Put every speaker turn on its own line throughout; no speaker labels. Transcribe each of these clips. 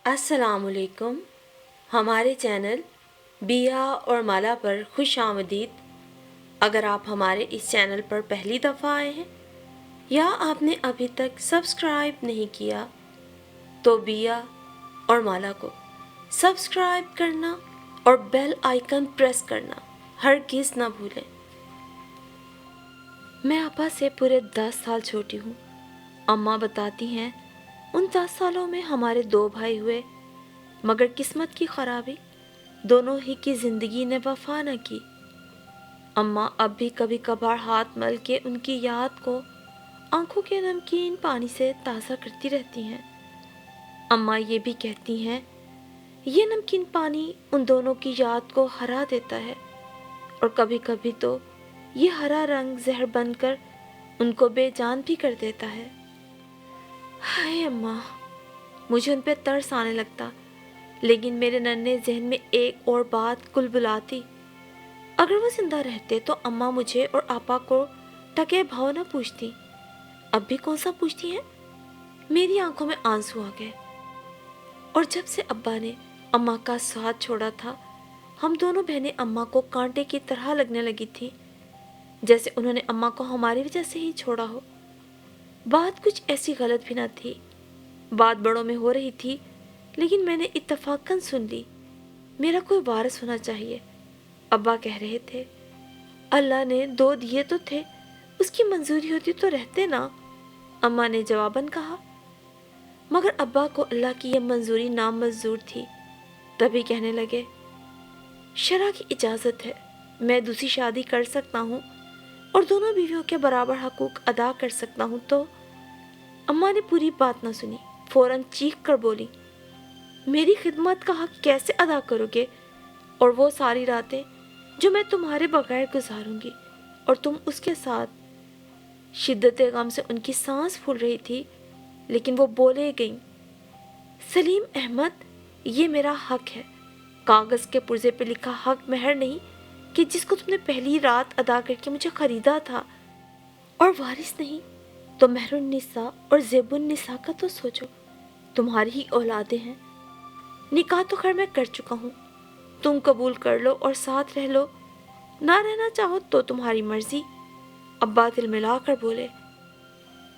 السلام علیکم. ہمارے چینل بیا اور مالا پر خوش آمدید. اگر آپ ہمارے اس چینل پر پہلی دفعہ آئے ہیں یا آپ نے ابھی تک سبسکرائب نہیں کیا تو بیا اور مالا کو سبسکرائب کرنا اور بیل آئیکن پریس کرنا ہرگز نہ بھولیں. میں آپا سے پورے 10 سال چھوٹی ہوں. اماں بتاتی ہیں ان 10 سالوں میں ہمارے 2 بھائی ہوئے، مگر قسمت کی خرابی دونوں ہی کی زندگی نے وفا نہ کی. اماں اب بھی کبھی کبھار ہاتھ مل کے ان کی یاد کو آنکھوں کے نمکین پانی سے تازہ کرتی رہتی ہیں. اماں یہ بھی کہتی ہیں یہ نمکین پانی ان دونوں کی یاد کو ہرا دیتا ہے، اور کبھی کبھی تو یہ ہرا رنگ زہر بن کر ان کو بے جان بھی کر دیتا ہے. ہائے اماں، مجھے ان پہ ترس آنے لگتا، لیکن میرے ننھے ذہن میں ایک اور بات کل بلاتی. اگر وہ زندہ رہتے تو اماں مجھے اور آپا کو ٹکے بھاؤ نہ پوچھتی. اب بھی کون سا پوچھتی ہیں؟ میری آنکھوں میں آنسو آ گئے. اور جب سے ابا نے اماں کا ساتھ چھوڑا تھا، ہم دونوں بہنیں اماں کو کانٹے کی طرح لگنے لگی تھی، جیسے انہوں نے اماں کو ہماری وجہ سے ہی چھوڑا ہو. بات کچھ ایسی غلط بھی نہ تھی. بات بڑوں میں ہو رہی تھی، لیکن میں نے اتفاقاً سن لی. میرا کوئی وارث ہونا چاہیے. ابا کہہ رہے تھے اللہ نے 2 دیے تو تھے، اس کی منظوری ہوتی تو رہتے نا. اماں نے جواباً کہا. مگر ابا کو اللہ کی یہ منظوری نامنظور تھی. تبھی کہنے لگے شرع کی اجازت ہے، میں دوسری شادی کر سکتا ہوں اور دونوں بیویوں کے برابر حقوق ادا کر سکتا ہوں. تو اماں نے پوری بات نہ سنی، فوراً چیخ کر بولی میری خدمت کا حق کیسے ادا کرو گے؟ اور وہ ساری راتیں جو میں تمہارے بغیر گزاروں گی اور تم اس کے ساتھ. شدت غم سے ان کی سانس پھول رہی تھی، لیکن وہ بولے گئیں سلیم احمد، یہ میرا حق ہے. کاغذ کے پرزے پہ لکھا حق مہر نہیں کہ جس کو تم نے پہلی رات ادا کر کے مجھے خریدا تھا، اور وارث نہیں تو مہر النساء اور زیب النساء کا تو سوچو. تمہاری ہی اولادیں ہیں. نکاح تو خیر میں کر چکا ہوں، تم قبول کر لو اور ساتھ رہ لو، نہ رہنا چاہو تو تمہاری مرضی. ابا دل ملا کر بولے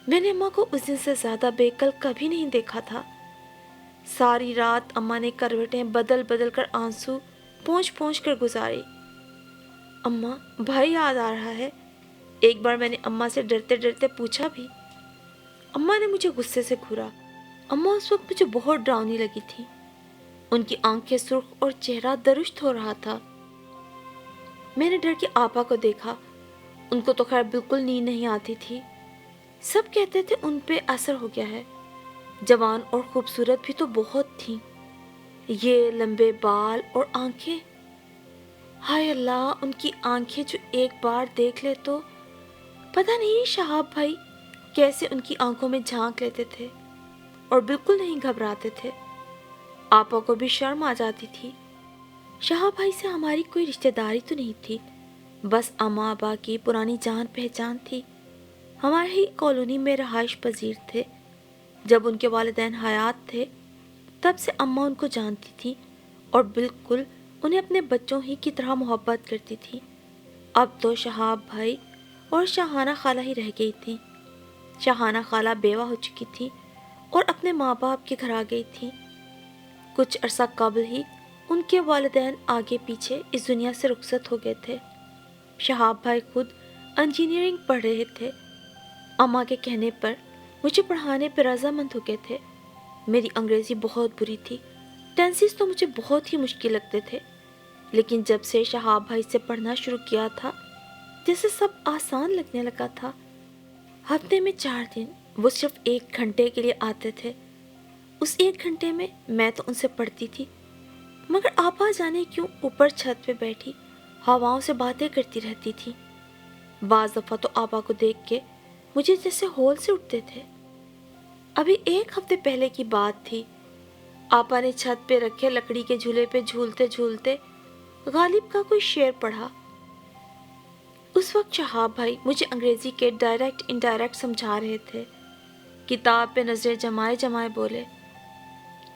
میں نے اماں کو اس دن سے زیادہ بے کل کبھی نہیں دیکھا تھا. ساری رات اماں نے کروٹیں بدل بدل کر آنسو پونچھ پونچھ کر گزاری. اماں، بھائی یاد آ رہا ہے؟ ایک بار میں نے اماں سے ڈرتے ڈرتے پوچھا بھی. اماں نے مجھے غصے سے گھورا. اماں اس وقت مجھے بہت ڈراؤنی لگی تھی. ان کی آنکھیں سرخ اور چہرہ درشت ہو رہا تھا. میں نے ڈر کے آپا کو دیکھا. ان کو تو خیر بالکل نیند نہیں آتی تھی. سب کہتے تھے ان پہ اثر ہو گیا ہے. جوان اور خوبصورت بھی تو بہت تھیں. یہ لمبے بال اور آنکھیں، ہائے اللہ، ان کی آنکھیں جو ایک بار دیکھ لے تو پتہ نہیں شہاب بھائی کیسے ان کی آنکھوں میں جھانک لیتے تھے اور بالکل نہیں گھبراتے تھے. آپا کو بھی شرم آ جاتی تھی. شہاب بھائی سے ہماری کوئی رشتہ داری تو نہیں تھی، بس اماں ابا کی پرانی جان پہچان تھی. ہمارے ہی کالونی میں رہائش پذیر تھے. جب ان کے والدین حیات تھے تب سے اماں ان کو جانتی تھی اور بالکل انہیں اپنے بچوں ہی کی طرح محبت کرتی تھی. اب تو شہاب بھائی اور شاہانہ خالہ ہی رہ گئی تھی. شاہانہ خالہ بیوہ ہو چکی تھی اور اپنے ماں باپ کے گھر آ گئی تھی. کچھ عرصہ قبل ہی ان کے والدین آگے پیچھے اس دنیا سے رخصت ہو گئے تھے. شہاب بھائی خود انجینئرنگ پڑھ رہے تھے. اماں کے کہنے پر مجھے پڑھانے پہ رضامند ہو گئے تھے. میری انگریزی بہت بری تھی. ٹینسز تو مجھے بہت ہی مشکل لگتے تھے، لیکن جب سے شہاب بھائی سے پڑھنا شروع کیا تھا جیسے سب آسان لگنے لگا تھا. ہفتے میں 4 دن وہ صرف 1 گھنٹے کے لیے آتے تھے. اس 1 گھنٹے میں میں تو ان سے پڑھتی تھی، مگر آپا جانے کیوں اوپر چھت پہ بیٹھی ہواؤں سے باتیں کرتی رہتی تھی. بعض دفعہ تو آپا کو دیکھ کے مجھے جیسے ہول سے اٹھتے تھے. ابھی 1 ہفتے پہلے کی بات تھی. آپا نے چھت پہ رکھے لکڑی کے جھولے پہ جھولتے جھولتے غالب کا کوئی شعر پڑھا. اس وقت شہاب بھائی مجھے انگریزی کے ڈائریکٹ انڈائریکٹ سمجھا رہے تھے. کتاب پہ نظریں جمائے جمائے بولے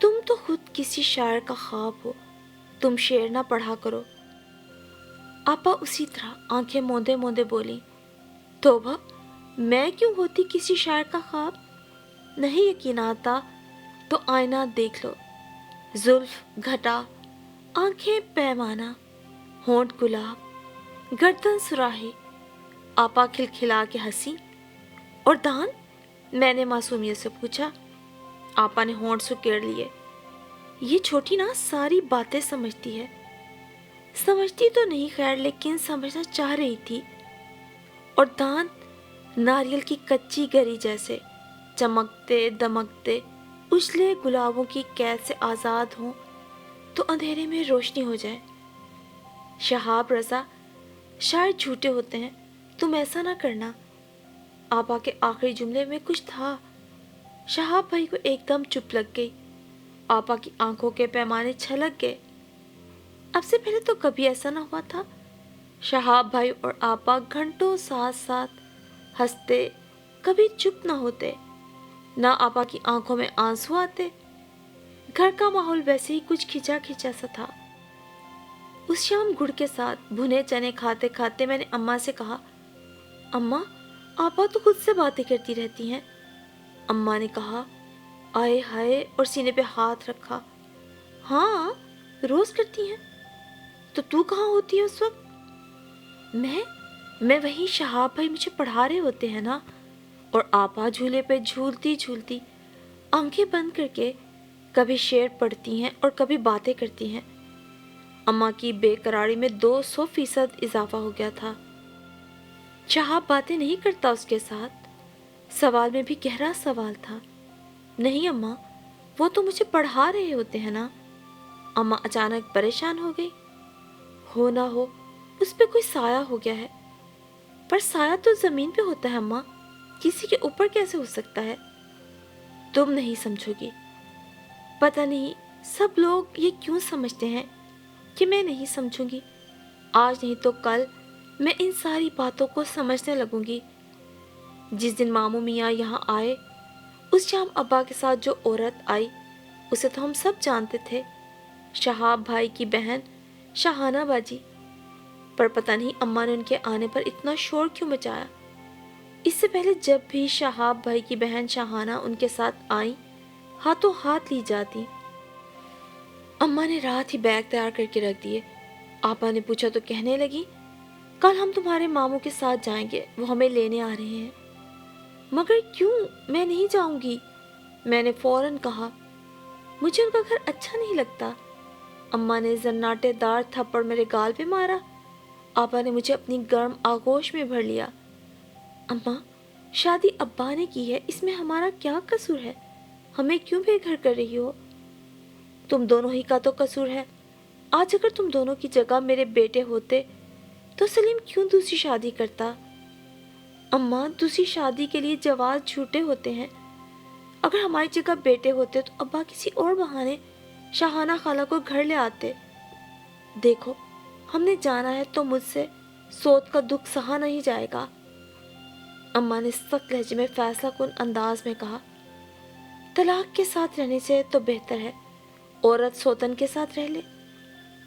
تم تو خود کسی شاعر کا خواب ہو، تم شعر نہ پڑھا کرو۔ آپا اسی طرح آنکھیں موندے موندے بولی، توبہ، میں کیوں ہوتی کسی شاعر کا خواب؟ نہیں یقین آتا تو آئینہ دیکھ لو، زلف گھٹا، آنکھیں پیمانہ، ہونٹ گلاب، گردن سراہی۔ آپا کھلکھلا کے ہنسی۔ اور دان؟ میں نے معصومیت سے پوچھا۔ آپا نے ہونٹ سکیڑ لیے۔ یہ چھوٹی نا ساری باتیں سمجھتی ہے۔ سمجھتی تو نہیں خیر، لیکن سمجھنا چاہ رہی تھی۔ اور دان ناریل کی کچی گری جیسے چمکتے دمکتے اجلے گلابوں کی قید سے آزاد ہوں تو اندھیرے میں روشنی ہو جائے۔ شہاب رضا، شاید جھوٹے ہوتے ہیں، تم ایسا نہ کرنا۔ آپا کے آخری جملے میں کچھ تھا۔ شہاب بھائی کو ایک دم چپ لگ گئی۔ آپا کی آنکھوں کے پیمانے چھلک گئے۔ اب سے پہلے تو کبھی ایسا نہ ہوا تھا۔ شہاب بھائی اور آپا گھنٹوں ساتھ ساتھ ہنستے، کبھی چپ نہ ہوتے، نہ آپا کی آنکھوں میں آنسو آتے۔ گھر کا ماحول ویسے ہی کچھ کھچا کھچا سا تھا۔ اس شام گڑ کے ساتھ بھنے چنے کھاتے کھاتے میں نے اماں سے کہا، اماں، آپا تو خود سے باتیں کرتی رہتی ہیں۔ اماں نے کہا، آئے ہائے، اور سینے پہ ہاتھ رکھا، ہاں روز کرتی ہیں۔ تو تو کہاں ہوتی ہے اس وقت؟ میں وہیں شہاب بھائی مجھے پڑھا رہے ہوتے ہیں نا۔ اور آپا جھولے پہ جھولتی جھولتی آنکھیں بند کر کے کبھی شعر پڑھتی ہیں اور کبھی باتیں کرتی ہیں۔ اماں کی بے قراری میں 200% اضافہ ہو گیا تھا۔ شہاب باتیں نہیں کرتا اس کے ساتھ؟ سوال میں بھی گہرا سوال تھا۔ نہیں اماں، وہ تو مجھے پڑھا رہے ہوتے ہیں نا۔ اماں اچانک پریشان ہو گئی۔ ہو نہ ہو اس پہ کوئی سایہ ہو گیا ہے۔ پر سایہ تو زمین پہ ہوتا ہے اماں، کسی کے اوپر کیسے ہو سکتا ہے؟ تم نہیں سمجھو گی۔ پتہ نہیں سب لوگ یہ کیوں سمجھتے ہیں کہ میں نہیں سمجھوں گی۔ آج نہیں تو کل میں ان ساری باتوں کو سمجھنے لگوں گی۔ جس دن ماموں میاں یہاں آئے، اس شام ابا کے ساتھ جو عورت آئی اسے تو ہم سب جانتے تھے، شہاب بھائی کی بہن شہانہ باجی۔ پر پتہ نہیں اماں نے ان کے آنے پر اتنا شور کیوں مچایا۔ اس سے پہلے جب بھی شہاب بھائی کی بہن شہانہ ان کے ساتھ آئیں، ہاتھوں ہاتھ لی جاتی۔ اماں نے رات ہی بیگ تیار کر کے رکھ دیے۔ آپا نے پوچھا تو کہنے لگی، کل ہم تمہارے ماموں کے ساتھ جائیں گے، وہ ہمیں لینے آ رہے ہیں۔ مگر کیوں؟ میں نہیں جاؤں گی، میں نے فوراً کہا۔ مجھے ان کا گھر اچھا نہیں لگتا۔ اماں نے زناٹے دار تھپڑ میرے گال پہ مارا۔ آپا نے مجھے اپنی گرم آغوش میں بھر لیا۔ اماں، شادی ابا نے کی ہے، اس میں ہمارا کیا قصور ہے؟ ہمیں کیوں بے گھر کر رہی ہو؟ تم دونوں ہی کا تو قصور ہے۔ آج اگر تم دونوں کی جگہ میرے بیٹے ہوتے تو سلیم کیوں دوسری شادی کرتا؟ اماں، دوسری شادی کے لیے جواز جھوٹے ہوتے ہیں۔ اگر ہماری جگہ بیٹے ہوتے تو ابا کسی اور بہانے شاہانہ خالہ کو گھر لے آتے۔ دیکھو، ہم نے جانا ہے تو مجھ سے سوت کا دکھ سہا نہیں جائے گا۔ اماں نے سخت لہجے میں فیصلہ کن انداز میں کہا، طلاق کے ساتھ رہنے سے تو بہتر ہے عورت سوتن کے ساتھ رہ لے۔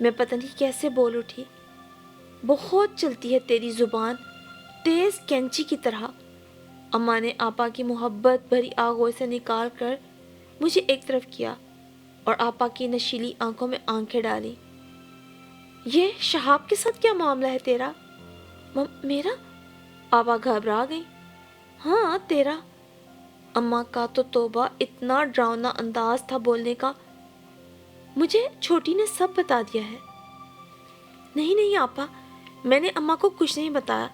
میں پتہ نہیں کیسے بول اٹھی۔ بہت چلتی ہے تیری زبان، تیز کینچی کی طرح۔ اماں نے آپا کی محبت بھری آغوش سے نکال کر مجھے ایک طرف کیا اور آپا کی نشیلی آنکھوں میں آنکھیں ڈالی۔ یہ شہاب کے ساتھ کیا معاملہ ہے تیرا؟ میرا؟ آپا گھبرا گئی۔ ہاں تیرا۔ اماں کا تو توبہ اتنا ڈراؤنا انداز تھا بولنے کا، مجھے چھوٹی نے سب بتا دیا ہے۔ نہیں آپا، میں نے اماں کو کچھ نہیں بتایا۔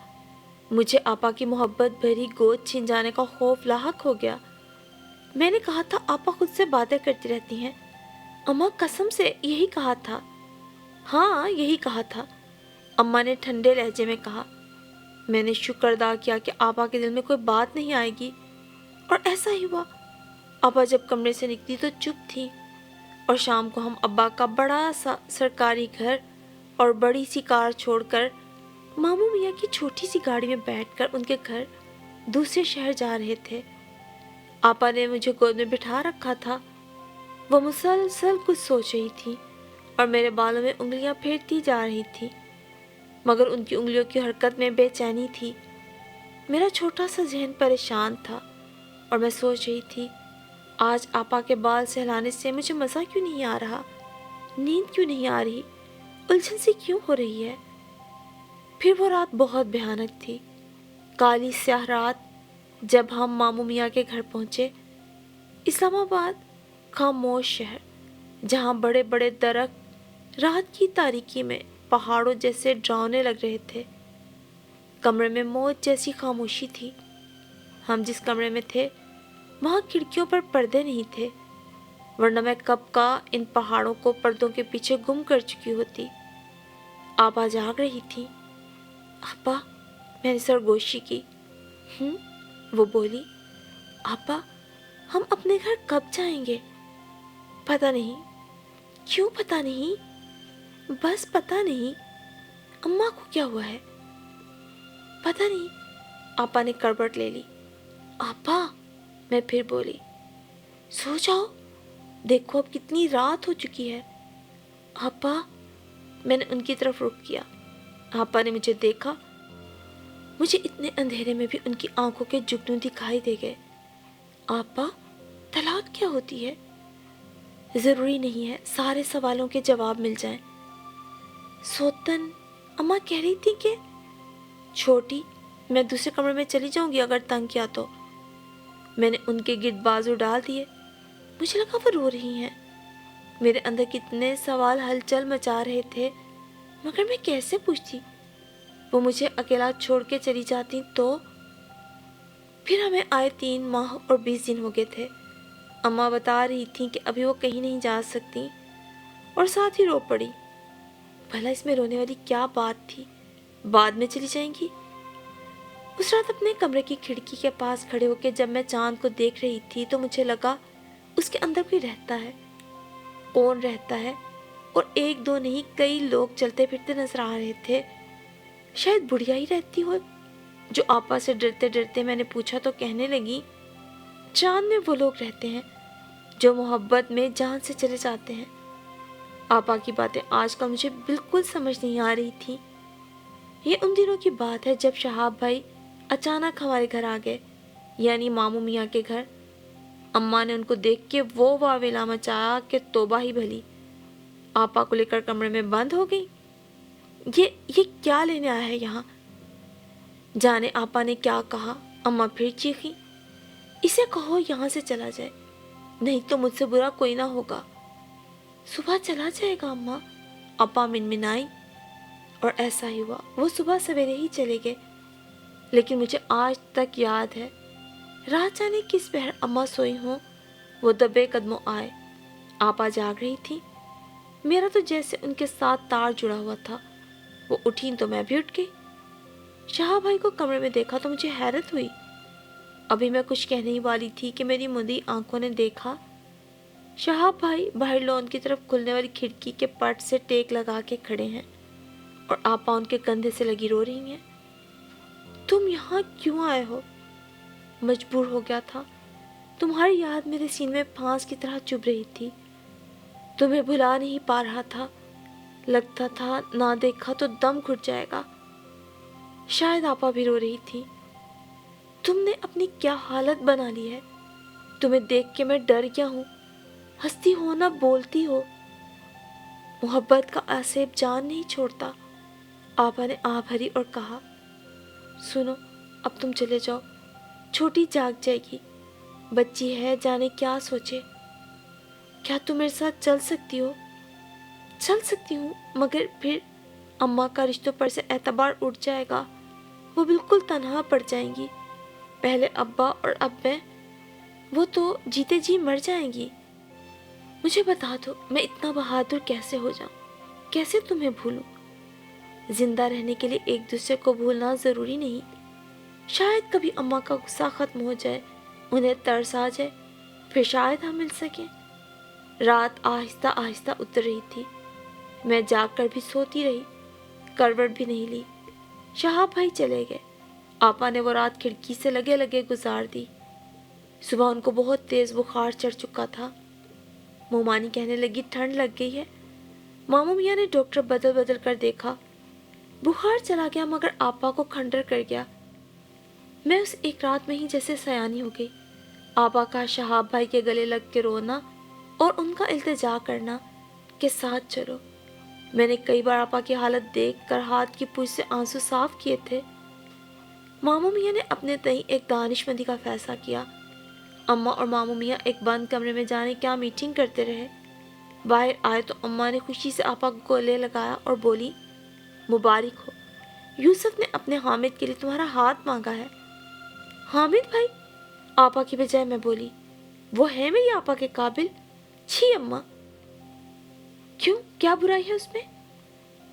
مجھے آپا کی محبت بھری گود چھن جانے کا خوف لاحق ہو گیا۔ میں نے کہا تھا آپا خود سے باتیں کرتی رہتی ہیں۔ اماں قسم سے یہی کہا تھا۔ ہاں یہی کہا تھا، اماں نے ٹھنڈے لہجے میں کہا۔ میں نے شکر ادا کیا کہ آپا کے دل میں کوئی بات نہیں آئے گی، اور ایسا ہی ہوا۔ آپا جب کمرے سے نکلی تو چپ تھی، اور شام کو ہم ابا کا بڑا سا سرکاری گھر اور بڑی سی کار چھوڑ کر ماموں میاں کی چھوٹی سی گاڑی میں بیٹھ کر ان کے گھر دوسرے شہر جا رہے تھے۔ آپا نے مجھے گود میں بٹھا رکھا تھا۔ وہ مسلسل کچھ سوچ رہی تھی اور میرے بالوں میں انگلیاں پھیرتی جا رہی تھی، مگر ان کی انگلیوں کی حرکت میں بے چینی تھی۔ میرا چھوٹا سا ذہن پریشان تھا اور میں سوچ رہی تھی، آج آپا کے بال سہلانے سے مجھے مزہ کیوں نہیں آ رہا، نیند کیوں نہیں آ رہی، الجھن سی کیوں ہو رہی ہے۔ پھر وہ رات بہت بھیانک تھی، کالی سیاہ رات۔ جب ہم ماموں میاں کے گھر پہنچے، اسلام آباد خاموش شہر جہاں بڑے بڑے درخت رات کی تاریکی میں پہاڑوں جیسے ڈراؤنے لگ رہے تھے۔ کمرے میں موت جیسی خاموشی تھی۔ ہم جس کمرے میں تھے وہاں کھڑکیوں پر پردے نہیں تھے، ورنہ میں کب کا ان پہاڑوں کو پردوں کے پیچھے گم کر چکی ہوتی۔ آپا جاگ رہی تھی۔ آپا، میں نے سرگوشی کی۔ وہ بولی، آپا ہم اپنے گھر کب جائیں گے؟ پتہ نہیں۔ کیوں پتہ نہیں؟ بس پتہ نہیں۔ اماں کو کیا ہوا ہے؟ پتہ نہیں۔ آپا نے کڑوٹ لے لی۔ آپا، میں پھر بولی، سو جاؤ، دیکھو اب کتنی رات ہو چکی ہے۔ آپا، میں نے ان کی طرف رخ کیا۔ آپا نے مجھے دیکھا۔ مجھے اتنے اندھیرے میں بھی ان کی آنکھوں کے جگنو دکھائی دے گئے۔ آپا، طلاق کیا ہوتی ہے؟ ضروری نہیں ہے سارے سوالوں کے جواب مل جائیں۔ سوتن، اماں کہہ رہی تھی کہ چھوٹی، میں دوسرے کمرے میں چلی جاؤں گی اگر تنگ کیا تو۔ میں نے ان کے گرد بازو ڈال دیے۔ مجھے لگا وہ رو رہی ہیں۔ میرے اندر کتنے سوال ہلچل مچا رہے تھے، مگر میں کیسے پوچھتی؟ وہ مجھے اکیلا چھوڑ کے چلی جاتی تو؟ پھر ہمیں آئے 3 ماہ اور 20 دن ہو گئے تھے۔ اماں بتا رہی تھیں کہ ابھی وہ کہیں نہیں جا سکتی، اور ساتھ ہی رو پڑی۔ بھلا اس میں رونے والی کیا بات تھی؟ بعد میں چلی جائیں گی۔ اس رات اپنے کمرے کی کھڑکی کے پاس کھڑے ہو کے جب میں چاند کو دیکھ رہی تھی تو مجھے لگا اس کے اندر کوئی رہتا ہے۔ کون رہتا ہے؟ اور 1 2 نہیں، کئی لوگ چلتے پھرتے نظر آ رہے تھے۔ شاید بڑھیا ہی رہتی ہو جو آپا سے ڈرتے ڈرتے میں نے پوچھا تو کہنے لگی، چاند میں وہ لوگ رہتے ہیں جو محبت میں جان سے چلے جاتے ہیں۔ آپا کی باتیں آج کل مجھے بالکل سمجھ نہیں آ رہی تھی۔ یہ ان دنوں کی بات ہے جب شہاب بھائی اچانک ہمارے گھر آ گئے، یعنی ماموں میاں کے گھر۔ اماں نے ان کو دیکھ کے وہ واویلا مچایا کہ توبہ ہی بھلی۔ آپا کو لے کر کمرے میں بند ہو گئی۔ یہ کیا لینے آیا ہے یہاں؟ جانے آپا نے کیا کہا، اماں پھر چیخی، اسے کہو یہاں سے چلا جائے، نہیں تو مجھ سے برا کوئی نہ ہوگا۔ صبح چلا جائے گا اماں، آپا منمنائی، اور ایسا ہی ہوا۔ وہ صبح سویرے ہی چلے گئے، لیکن مجھے آج تک یاد ہے رات جانے کس پہر اماں سوئی ہوں، وہ دبے قدموں آئے۔ آپا جاگ رہی تھی، میرا تو جیسے ان کے ساتھ تار جڑا ہوا تھا۔ وہ اٹھیں تو میں بھی اٹھ گئی۔ شہاب بھائی کو کمرے میں دیکھا تو مجھے حیرت ہوئی۔ ابھی میں کچھ کہنے ہی والی تھی کہ میری مندی آنکھوں نے دیکھا شہاب بھائی باہر لون کی طرف کھلنے والی کھڑکی کے پٹ سے ٹیک لگا کے کھڑے ہیں، اور آپا ان کے کندھے سے لگی رو رہی ہیں۔ تم یہاں کیوں آئے ہو؟ مجبور ہو گیا تھا، تمہاری یاد میرے سینے میں پھانس کی طرح چبھ رہی تھی، تمہیں بھلا نہیں پا رہا تھا، لگتا تھا نہ دیکھا تو دم گھٹ جائے گا۔ شاید آپا بھی رو رہی تھی۔ تم نے اپنی کیا حالت بنا لی ہے، تمہیں دیکھ کے میں ڈر گیا ہوں، ہنستی ہو نہ بولتی ہو، محبت کا آسیب جان نہیں چھوڑتا۔ آپا نے آہ بھری اور کہا، سنو اب تم چلے جاؤ، چھوٹی جاگ جائے گی، بچی ہے جانے کیا سوچے۔ کیا تم میرے ساتھ چل سکتی ہو؟ چل سکتی ہوں، مگر پھر اماں کا رشتوں پر سے اعتبار اٹھ جائے گا، وہ بالکل تنہا پڑ جائیں گی۔ پہلے ابا اور اب وہ تو جیتے جی مر جائیں گی۔ مجھے بتا دو میں اتنا بہادر کیسے ہو جاؤں، کیسے تمہیں بھولوں؟ زندہ رہنے کے لیے ایک دوسرے کو بھولنا ضروری نہیں۔ شاید کبھی اماں کا غصہ ختم ہو جائے، انہیں ترس آ جائے، پھر شاید ہم مل سکیں۔ رات آہستہ آہستہ اتر رہی تھی، میں جاگ کر بھی سوتی رہی، کروٹ بھی نہیں لی۔ شہاب بھائی چلے گئے۔ آپا نے وہ رات کھڑکی سے لگے گزار دی۔ صبح ان کو بہت تیز بخار چڑھ چکا تھا۔ مومانی کہنے لگی ٹھنڈ لگ گئی ہے۔ ماموں میاں نے ڈاکٹر بدل بدل کر دیکھا، بخار چلا گیا مگر آپا کو کھنڈر کر گیا۔ میں اس ایک رات میں ہی جیسے سیانی ہو گئی۔ آپا کا شہاب بھائی کے گلے لگ کے رونا اور ان کا التجا کرنا کہ ساتھ چلو۔ میں نے کئی بار آپا کی حالت دیکھ کر ہاتھ کی پوچھ سے آنسو صاف کیے تھے۔ ماموں میاں نے اپنے تئیں ایک دانش مندی کا فیصلہ کیا۔ اماں اور ماموں میاں ایک بند کمرے میں جانے کیا میٹنگ کرتے رہے۔ باہر آئے تو اماں نے خوشی سے آپا کو گلے لگایا اور بولی، مبارک ہو، یوسف نے اپنے حامد کے لیے تمہارا ہاتھ مانگا ہے۔ حامد بھائی؟ آپا کی بجائے میں بولی، وہ ہے میری آپا کے قابل؟ چھی اماں، کیوں، کیا برائی ہے اس میں؟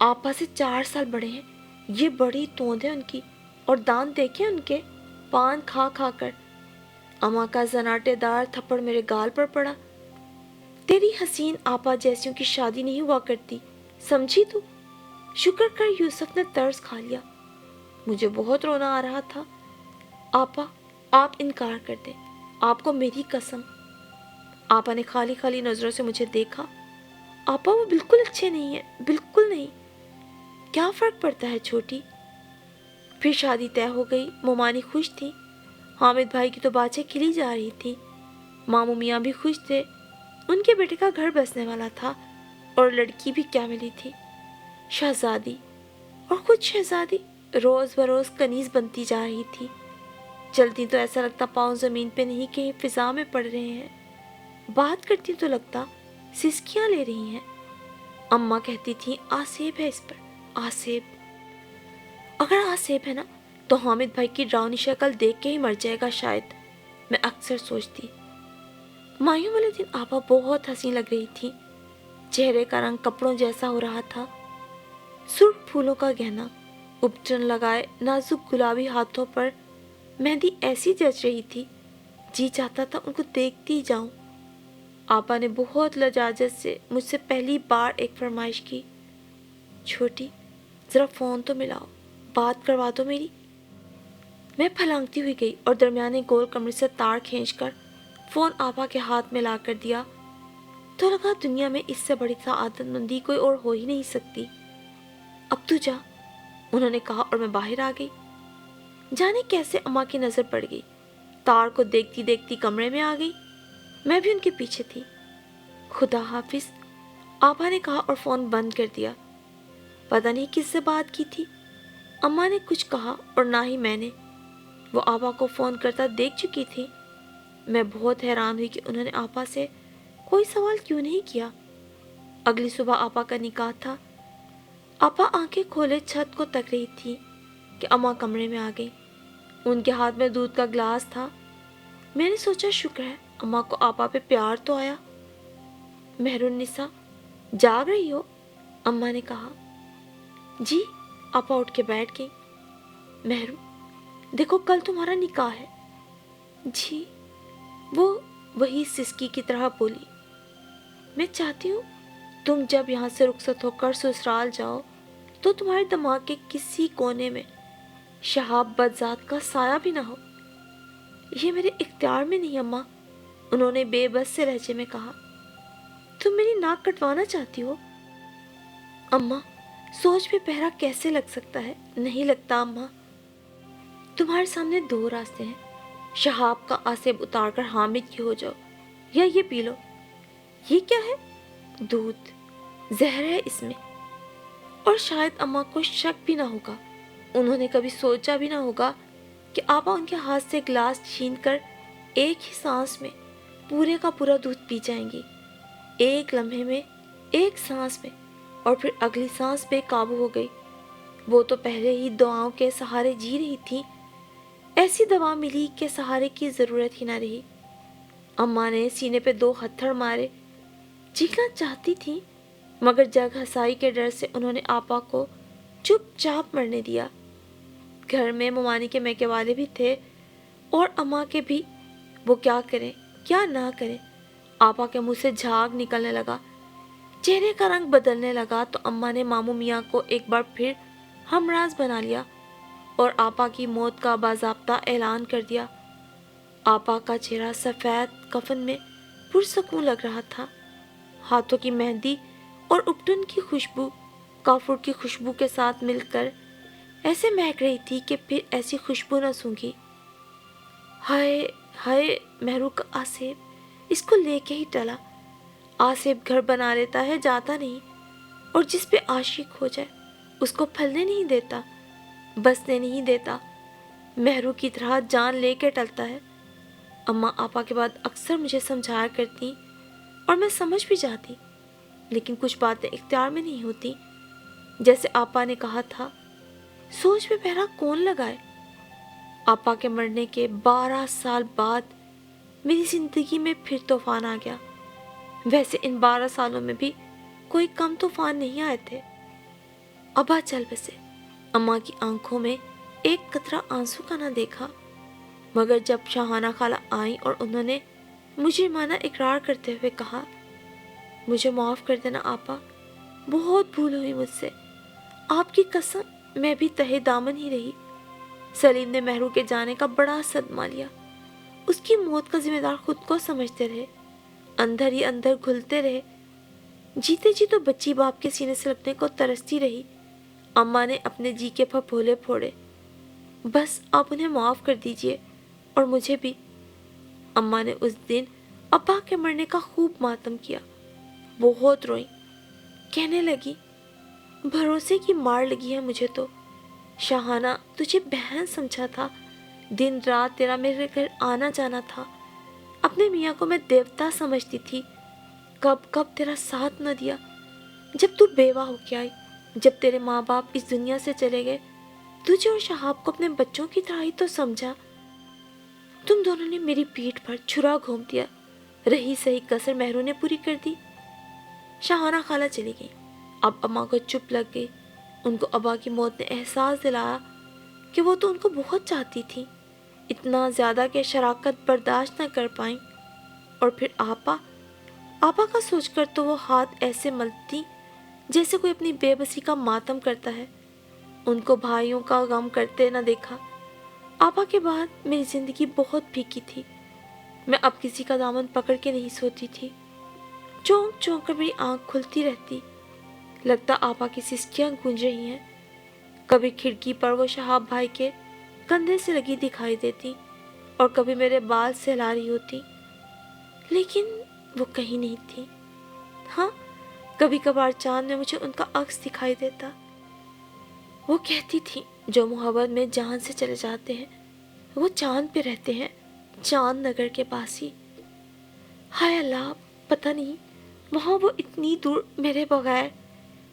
آپا سے 4 سال بڑے ہیں، یہ بڑی توند ہے ان کی، اور دانت دیکھیں ان کے، پان کھا کھا کر۔ اماں کا زناٹے دار تھپڑ میرے گال پر پڑا۔ تیری حسین آپا جیسیوں کی شادی نہیں ہوا کرتی، سمجھی تو؟ شکر کر یوسف نے طرز کھا لیا۔ مجھے بہت رونا آ رہا تھا۔ آپا، آپ انکار کر دیں، آپ کو میری قسم۔ آپا نے خالی خالی نظروں سے مجھے دیکھا۔ آپا وہ بالکل اچھے نہیں ہیں، بالکل نہیں۔ کیا فرق پڑتا ہے چھوٹی؟ پھر شادی طے ہو گئی، مومانی خوش تھی، حامد بھائی کی تو باتیں کھلی جا رہی تھی، ماموں میاں بھی خوش تھے، ان کے بیٹے کا گھر بسنے والا تھا، اور لڑکی بھی کیا ملی تھی، شہزادی، اور خود شہزادی روز بروز کنیز بنتی جا رہی تھی۔ چلتی تو ایسا لگتا پاؤں زمین پہ نہیں کہیں فضا میں پڑ رہے ہیں، بات کرتی تو لگتا سسکیاں لے رہی ہیں۔ اماں کہتی تھی آسیب ہے اس پر، آسیب۔ اگر آسیب ہے نا تو حامد بھائی کی ڈراؤنی شکل دیکھ کے ہی مر جائے گا شاید، میں اکثر سوچتی۔ مایوں والے دن آپا بہت حسین لگ رہی تھی، چہرے کا رنگ کپڑوں جیسا ہو رہا تھا، سرخ پھولوں کا گہنا، اپٹن لگائے نازک گلابی ہاتھوں پر مہندی ایسی جچ رہی تھی، جی چاہتا تھا ان کو دیکھتی جاؤں۔ آپا نے بہت لجاجت سے مجھ سے پہلی بار ایک فرمائش کی، چھوٹی ذرا فون تو ملاؤ، بات کروا دو میری۔ میں پھلانگتی ہوئی گئی اور درمیانے گول کمرے سے تار کھینچ کر فون آپا کے ہاتھ میں لا کر دیا تو لگا دنیا میں اس سے بڑی سعادت مندی کوئی اور ہو ہی نہیں سکتی۔ اب تو جا، انہوں نے کہا اور میں باہر آ گئی۔ جانے کیسے اماں کی نظر پڑ گئی، تار کو دیکھتی دیکھتی کمرے میں آ گئی، میں بھی ان کے پیچھے تھی۔ خدا حافظ، آپا نے کہا اور فون بند کر دیا۔ پتہ نہیں کس سے بات کی تھی، اماں نے کچھ کہا اور نہ ہی میں نے، وہ آپا کو فون کرتا دیکھ چکی تھی۔ میں بہت حیران ہوئی کہ انہوں نے آپا سے کوئی سوال کیوں نہیں کیا۔ اگلی صبح آپا کا نکاح تھا۔ آپا آنکھیں کھولے چھت کو تک رہی تھی کہ اماں کمرے میں آ گئی، ان کے ہاتھ میں دودھ کا گلاس تھا۔ میں نے سوچا شکر ہے اماں کو آپا پہ پیار تو آیا۔ مہرالنساء، جاگ رہی ہو؟ اماں نے کہا۔ جی، آپا اٹھ کے بیٹھ گئی۔ مہرو، دیکھو کل تمہارا نکاح ہے۔ جی، وہ وہی سسکی کی طرح بولی۔ میں چاہتی ہوں تم جب یہاں سے رخصت ہو کر سسرال جاؤ تو تمہارے دماغ کے کسی کونے میں شہاب بدذات کا سایہ بھی نہ ہو۔ یہ میرے اختیار میں نہیں اماں، انہوں نے بے بس سے لہجے میں کہا۔ تم میری ناک کٹوانا چاہتی ہو؟ اماں، سوچ پہ پہرا کیسے لگ سکتا ہے؟ نہیں لگتا اماں۔ تمہارے سامنے 2 راستے ہیں، شہاب کا آسیب اتار کر حامد کی ہو جاؤ، یا یہ پی لو۔ یہ کیا ہے؟ دودھ، زہر ہے اس میں۔ اور شاید اماں کو شک بھی نہ ہوگا، انہوں نے کبھی سوچا بھی نہ ہوگا کہ آپا ان کے ہاتھ سے گلاس چھین کر ایک ہی سانس میں پورے کا پورا دودھ پی جائیں گی، ایک لمحے میں، ایک سانس میں، اور پھر اگلی سانس بے قابو ہو گئی۔ وہ تو پہلے ہی دعاؤں کے سہارے جی رہی تھی، ایسی دوا ملی کہ سہارے کی ضرورت ہی نہ رہی۔ اماں نے سینے پہ 2 ہتھڑ مارے، چیخنا چاہتی تھی مگر جگ ہسائی کے ڈر سے انہوں نے آپا کو چپ چاپ مرنے دیا۔ گھر میں ممانی کے میکے والے بھی تھے اور اماں کے بھی، وہ کیا کریں کیا نہ کریں۔ آپا کے منہ سے جھاگ نکلنے لگا، چہرے کا رنگ بدلنے لگا تو اماں نے ماموں میاں کو ایک بار پھر ہمراز بنا لیا اور آپا کی موت کا باضابطہ اعلان کر دیا۔ آپا کا چہرہ سفید کفن میں پرسکون لگ رہا تھا۔ ہاتھوں کی مہندی اور اپٹن کی خوشبو کافور کی خوشبو کے ساتھ مل کر ایسے مہک رہی تھی کہ پھر ایسی خوشبو نہ سونگھی۔ ہائے ہائے، مہرو کا آصف اس کو لے کے ہی ٹلا۔ آصف گھر بنا لیتا ہے، جاتا نہیں، اور جس پہ عاشق ہو جائے اس کو پھلنے نہیں دیتا، بسنے نہیں دیتا، مہرو کی طرح جان لے کے ٹلتا ہے۔ اماں آپا کے بعد اکثر مجھے سمجھایا کرتی اور میں سمجھ بھی جاتی، لیکن کچھ باتیں اختیار میں نہیں ہوتی۔ جیسے آپا نے کہا تھا، سوچ پہ پہرا کون لگائے۔ آپا کے مرنے کے 12 سال بعد میری زندگی میں پھر طوفان آ گیا۔ ویسے ان 12 سالوں میں بھی کوئی کم طوفان نہیں آئے تھے۔ ابا چل بسے، اماں کی آنکھوں میں ایک قطرہ آنسو کا نہ دیکھا، مگر جب شاہانہ خالہ آئیں اور انہوں نے مجھے مانا اقرار کرتے ہوئے کہا، مجھے معاف کر دینا آپا، بہت بھول ہوئی مجھ سے، آپ کی قسم میں بھی تہے دامن ہی رہی۔ سلیم نے مہرو کے جانے کا بڑا صدمہ لیا، اس کی موت کا ذمہ دار خود کو سمجھتے رہے، اندر ہی اندر گھلتے رہے۔ جیتے جی تو بچی باپ کے سینے سے لگنے کو ترستی رہی۔ اماں نے اپنے جی کے پھپھولے پھوڑے، بس آپ انہیں معاف کر دیجئے اور مجھے بھی۔ اماں نے اس دن ابا کے مرنے کا خوب ماتم کیا، بہت روئی، کہنے لگی، بھروسے کی مار لگی ہے مجھے تو۔ شاہانہ تجھے بہن سمجھا تھا، دن رات تیرا میرے گھر آنا جانا تھا، اپنے میاں کو میں دیوتا سمجھتی تھی، کب کب تیرا ساتھ نہ دیا۔ جب تو بیوہ ہو کے آئی، جب تیرے ماں باپ اس دنیا سے چلے گئے، تجھے اور شہاب کو اپنے بچوں کی طرح ہی تو سمجھا۔ تم دونوں نے میری پیٹھ پر چھرا گھونپ دیا، رہی صحیح کسر مہرو نے پوری کر دی۔ شاہانہ خالہ چلی گئی، اب اماں کو چپ لگ گئی۔ ان کو ابا کی موت نے احساس دلایا کہ وہ تو ان کو بہت چاہتی تھی، اتنا زیادہ کہ شراکت برداشت نہ کر پائیں۔ اور پھر آپا کا سوچ کر تو وہ ہاتھ ایسے ملتی جیسے کوئی اپنی بے بسی کا ماتم کرتا ہے۔ ان کو بھائیوں کا غم کرتے نہ دیکھا۔ آپا کے بعد میری زندگی بہت پھیکی تھی، میں اب کسی کا دامن پکڑ کے نہیں سوتی تھی، چونک چونک کر میری آنکھ کھلتی رہتی، لگتا آپا کی سسکیاں گونج رہی ہیں۔ کبھی کھڑکی پر وہ شہاب بھائی کے کندھے سے لگی دکھائی دیتی اور کبھی میرے بال سہلا رہی ہوتی، لیکن وہ کہیں نہیں تھی۔ ہاں، کبھی کبھار چاند میں مجھے ان کا عکس دکھائی دیتا۔ وہ کہتی تھی، جو محبت میں جان سے چلے جاتے ہیں وہ چاند پہ رہتے ہیں، چاند نگر کے پاس ہی۔ ہائے اللہ، پتہ نہیں وہاں وہ اتنی دور میرے بغیر،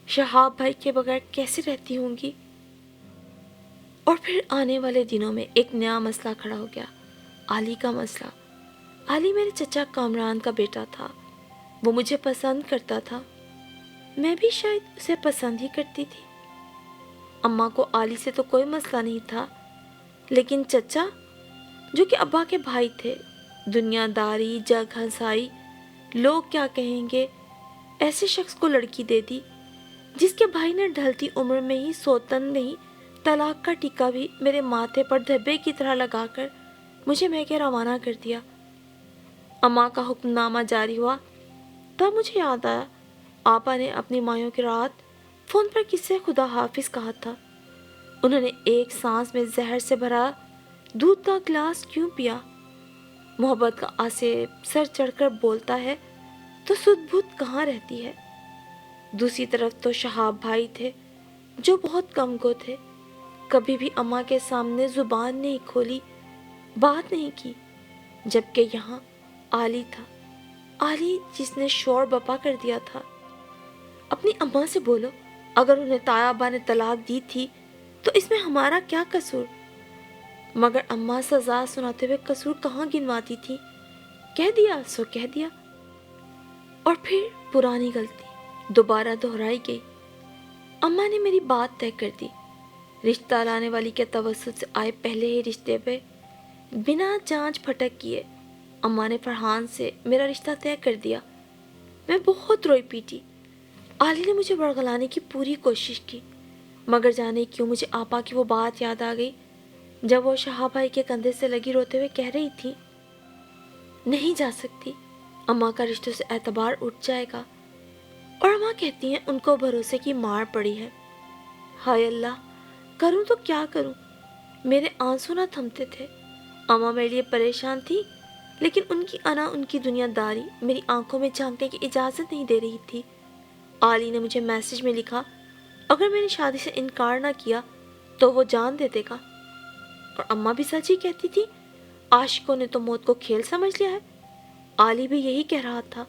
شہاب بھائی کے بغیر کیسے رہتی ہوں گی۔ اور پھر آنے والے دنوں میں ایک نیا مسئلہ کھڑا ہو گیا، علی کا مسئلہ۔ علی میرے چچا کامران کا بیٹا تھا، وہ مجھے پسند کرتا تھا، میں بھی شاید اسے پسند ہی کرتی تھی۔ اماں کو علی سے تو کوئی مسئلہ نہیں تھا، لیکن چچا جو کہ ابا کے بھائی تھے، دنیا داری، جگ ہنسائی، لوگ کیا کہیں گے، ایسے شخص کو لڑکی دے دی جس کے بھائی نے ڈھلتی عمر میں ہی سوتن نہیں طلاق کا ٹیکا بھی میرے ماتھے پر دھبے کی طرح لگا کر مجھے میکے روانہ کر دیا۔ اماں کا حکم نامہ جاری ہوا، تب مجھے یاد آیا آپا نے اپنی مایوں کی رات فون پر کس سے خدا حافظ کہا تھا۔ انہوں نے ایک سانس میں زہر سے بھرا دودھ کا گلاس کیوں پیا؟ محبت کا آصف سر چڑھ کر بولتا ہے تو سدھ بودھ کہاں رہتی ہے؟ دوسری طرف تو شہاب بھائی تھے جو بہت کم گو تھے، کبھی بھی اماں کے سامنے زبان نہیں کھولی، بات نہیں کی، جبکہ یہاں علی تھا، علی جس نے شور بپا کر دیا تھا۔ اپنی اماں سے بولو، اگر انہیں تایا ابا نے طلاق دی تھی تو اس میں ہمارا کیا قصور؟ مگر اماں سزا سناتے ہوئے قصور کہاں گنواتی تھی، کہہ دیا سو کہہ دیا۔ اور پھر پرانی غلطی دوبارہ دہرائی گئی۔ اماں نے میری بات طے کر دی، رشتہ لانے والی کے توسط سے آئے پہلے ہی رشتے پہ بنا جانچ پھٹک کیے اماں نے فرحان سے میرا رشتہ طے کر دیا۔ میں بہت روئی پیٹی، علی نے مجھے ورغلانے کی پوری کوشش کی، مگر جانے کیوں مجھے آپا کی وہ بات یاد آ گئی جب وہ شہاب بھائی کے کندھے سے لگی روتے ہوئے کہہ رہی تھی، نہیں جا سکتی، اماں کا رشتوں سے اعتبار اٹھ جائے گا، اور ماں کہتی ہیں ان کو بھروسے کی مار پڑی ہے۔ ہائے اللہ، کروں تو کیا کروں؟ میرے آنسو نہ تھمتے تھے۔ اماں میرے لیے پریشان تھی، لیکن ان کی انا، ان کی دنیا داری میری آنکھوں میں جھانکنے کی اجازت نہیں دے رہی تھی۔ علی نے مجھے میسج میں لکھا، اگر میں نے شادی سے انکار نہ کیا تو وہ جان دے دے گا۔ اور اماں بھی سچ ہی کہتی تھی، عاشقوں نے تو موت کو کھیل سمجھ لیا ہے۔ علی بھی یہی کہہ رہا تھا۔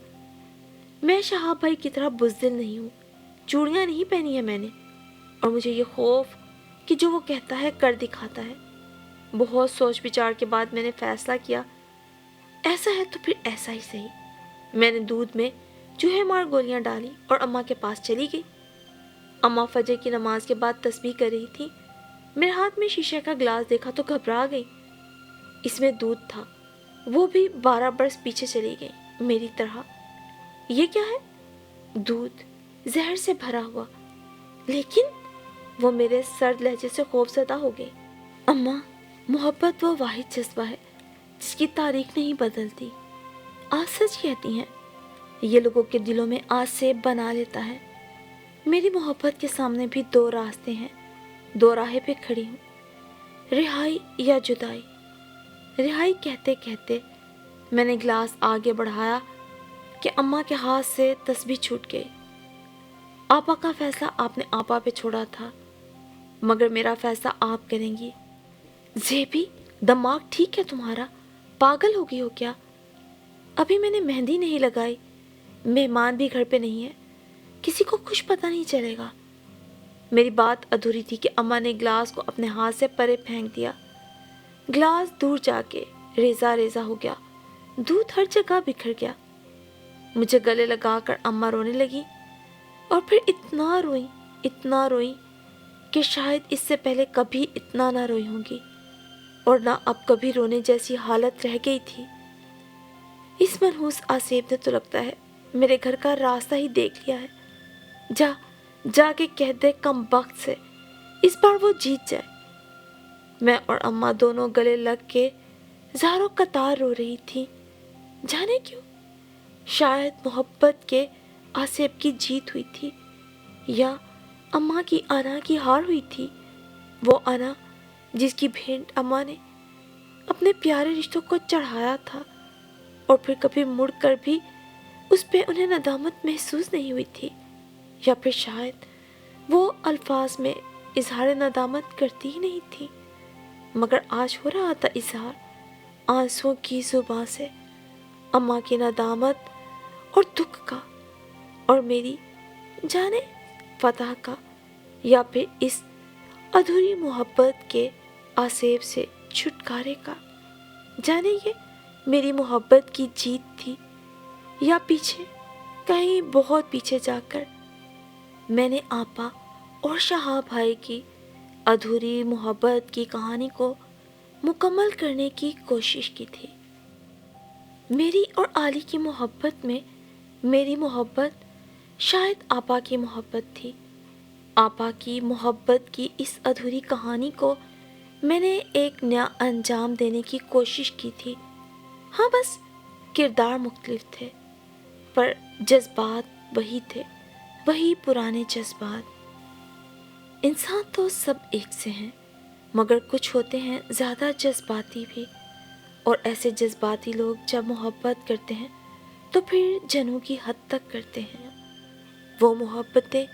میں شہاب بھائی کی طرح بزدل نہیں ہوں، چوڑیاں نہیں پہنی ہیں میں نے، اور مجھے یہ خوف کہ جو وہ کہتا ہے کر دکھاتا ہے۔ بہت سوچ بچار کے بعد میں نے فیصلہ کیا، ایسا ہے تو پھر ایسا ہی صحیح۔ میں نے دودھ میں چوہے مار گولیاں ڈالی اور اماں کے پاس چلی گئی۔ اماں فجر کی نماز کے بعد تسبیح کر رہی تھی۔ میرے ہاتھ میں شیشے کا گلاس دیکھا تو گھبرا گئی۔ اس میں دودھ تھا، وہ بھی 12 برس پیچھے چلی گئی میری طرح۔ یہ کیا ہے؟ دودھ زہر سے بھرا ہوا، لیکن وہ میرے سرد لہجے سے خوف زدہ ہو گئی۔ اماں، محبت وہ واحد جذبہ ہے جس کی تاریخ نہیں بدلتی۔ آپ سچ کہتی ہیں، یہ لوگوں کے دلوں میں آج سے بنا لیتا ہے۔ میری محبت کے سامنے بھی 2 راستے ہیں، 2 راہیں پہ کھڑی ہوں، رہائی یا جدائی۔ رہائی کہتے کہتے میں نے گلاس آگے بڑھایا کہ اماں کے ہاتھ سے تسبیح چھوٹ گئی۔ آپا کا فیصلہ آپ نے آپا پہ چھوڑا تھا، مگر میرا فیصلہ آپ کریں گی۔ زیبی، دماغ ٹھیک ہے تمہارا؟ پاگل ہو گئی ہو کیا؟ ابھی میں نے مہندی نہیں لگائی، مہمان بھی گھر پہ نہیں ہے، کسی کو کچھ پتہ نہیں چلے گا۔ میری بات ادھوری تھی کہ اماں نے گلاس کو اپنے ہاتھ سے پرے پھینک دیا۔ گلاس دور جا کے ریزہ ریزہ ہو گیا، دودھ ہر جگہ بکھر گیا۔ مجھے گلے لگا کر اماں رونے لگی، اور پھر اتنا روئی کہ شاید اس سے پہلے کبھی اتنا نہ روئی ہوں گی، اور نہ اب کبھی رونے جیسی حالت رہ گئی تھی۔ اس منحوس آصف نے تو لگتا ہے میرے گھر کا راستہ ہی دیکھ لیا ہے۔ جا کے کہہ دے کم بخت سے اس بار وہ جیت جائے۔ میں اور اماں دونوں گلے لگ کے زاروں قطار رو رہی تھی، جانے کیوں؟ شاید محبت کے آصف کی جیت ہوئی تھی، یا اماں کی انا کی ہار ہوئی تھی، وہ انا جس کی بھینٹ اماں نے اپنے پیارے رشتوں کو چڑھایا تھا، اور پھر کبھی مڑ کر بھی اس پہ انہیں ندامت محسوس نہیں ہوئی تھی، یا پھر شاید وہ الفاظ میں اظہار ندامت کرتی ہی نہیں تھی، مگر آج ہو رہا تھا اظہار آنسوؤں کی زباں سے، اماں کی ندامت اور دکھ کا، اور میری جانے فتح کا، یا پھر اس ادھوری محبت کے آصف سے چھٹکارے کا۔ جانے یہ میری محبت کی جیت تھی، یا پیچھے کہیں بہت پیچھے جا کر میں نے آپا اور شہاب بھائی کی ادھوری محبت کی کہانی کو مکمل کرنے کی کوشش کی تھی۔ میری اور علی کی محبت میں میری محبت شاید آپا کی محبت تھی۔ آپا کی محبت کی اس ادھوری کہانی کو میں نے ایک نیا انجام دینے کی کوشش کی تھی۔ ہاں، بس کردار مختلف تھے، پر جذبات وہی تھے، وہی پرانے جذبات۔ انسان تو سب ایک سے ہیں، مگر کچھ ہوتے ہیں زیادہ جذباتی بھی، اور ایسے جذباتی لوگ جب محبت کرتے ہیں تو پھر جنوں کی حد تک کرتے ہیں۔ وہ محبتیں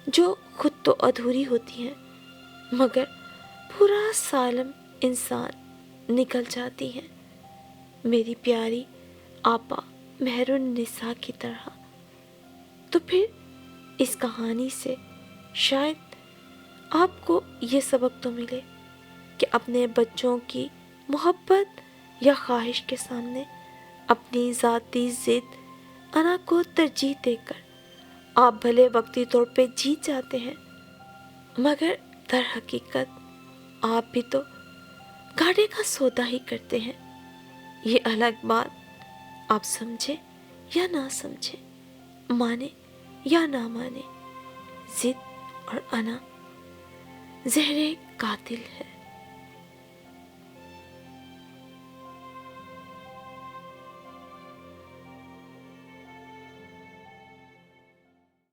جو خود تو ادھوری ہوتی ہیں، مگر پورا سالم انسان نکل جاتی ہیں، میری پیاری آپا مہر النساء کی طرح۔ تو پھر اس کہانی سے شاید آپ کو یہ سبق تو ملے کہ اپنے بچوں کی محبت یا خواہش کے سامنے اپنی ذاتی ضد انا کو ترجیح دے کر آپ بھلے وقتی طور پہ جیت جاتے ہیں، مگر در حقیقت آپ بھی تو گھاٹے کا سودا ہی کرتے ہیں۔ یہ الگ بات آپ سمجھیں یا نہ سمجھیں، مانے یا نہ مانے، ضد اور انا زہر قاتل ہے۔